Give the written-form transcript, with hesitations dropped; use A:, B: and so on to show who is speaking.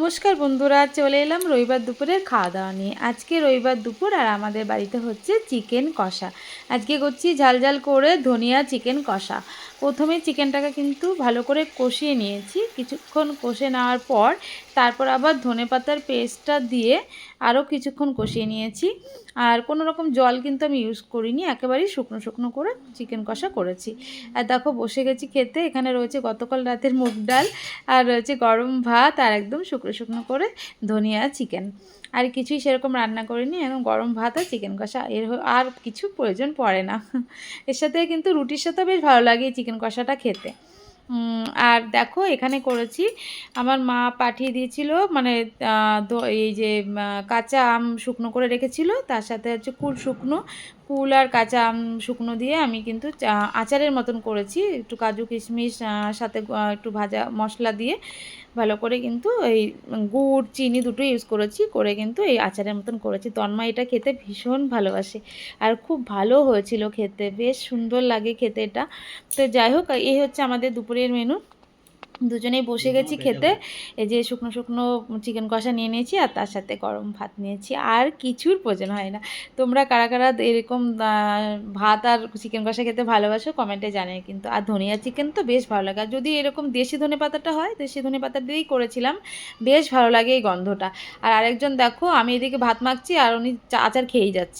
A: নমস্কার বন্ধুরা, চলে এলাম রবিবার দুপুরের খাওয়া দাওয়া নিয়ে। আজকে রবিবার দুপুর আর আমাদের বাড়িতে হচ্ছে চিকেন কষা। আজকে করছি ঝাল ঝাল করে ধনিয়া চিকেন কষা। প্রথমে চিকেনটাকে কিন্তু ভালো করে কষিয়ে নিয়েছি, কিছুক্ষণ কষে নেওয়ার পর তারপর আবার ধনেপাতার পেস্টটা দিয়ে আরও কিছুক্ষণ কষিয়ে নিয়েছি। আর কোনো রকম জল কিন্তু আমি ইউজ করিনি, একেবারেই শুকনো শুকনো করে চিকেন কষা করেছি। আর দেখো বসে গেছি খেতে। এখানে রয়েছে গতকাল রাতের মুগ ডাল, আর রয়েছে গরম ভাত, আর একদম শুকনো শুকনো করে ধনিয়া চিকেন। আর কিছুই সেরকম রান্না করিনি, এখন গরম ভাত আর চিকেন কষা, আর কিছু প্রয়োজন পড়ে না। এর সাথে কিন্তু রুটির সাথে বেশ ভালো লাগে এই চিকেন কষাটা খেতে। আর দেখো এখানে করেছি, আমার মা পাঠিয়ে দিয়েছিল, মানে এই যে কাঁচা আম শুকনো করে রেখেছিল, তার সাথে হচ্ছে কুল আর কাঁচা আম শুকনো দিয়ে আমি কিন্তু আচারের মতন করেছি। একটু কাজু কিশমিশ সাথে একটু ভাজা মশলা দিয়ে ভালো করে কিন্তু এই গুড় চিনি দুটো ইউজ করেছি, করে কিন্তু এই আচারের মতন করেছি। তন্ময় এটা খেতে ভীষণ ভালোবাসে, আর খুব ভালো হয়েছিল খেতে, বেশ সুন্দর লাগে খেতে এটা। তো যাই হোক, এই হচ্ছে আমাদের দুপুরের মেনু। দুজনেই বসে গেছি খেতে। এই যে শুকনো শুকনো চিকেন কষা নিয়ে নিয়েছি, আর তার সাথে গরম ভাত নিয়েছি, আর কিছুর প্রয়োজন হয় না। তোমরা কারা কারা এরকম ভাত আর চিকেন কষা খেতে ভালোবাসো কমেন্টে জানিয়ে কিন্তু। আর ধনিয়া চিকেন তো বেশ ভালো লাগে, আর যদি এরকম দেশি ধনে পাতাটা হয়, দেশি ধনে পাতা দিয়েই করেছিলাম, বেশ ভালো লাগে এই গন্ধটা। আর আরেকজন দেখো, আমি এদিকে ভাত মাখছি আর উনি আচার খেয়েই যাচ্ছে।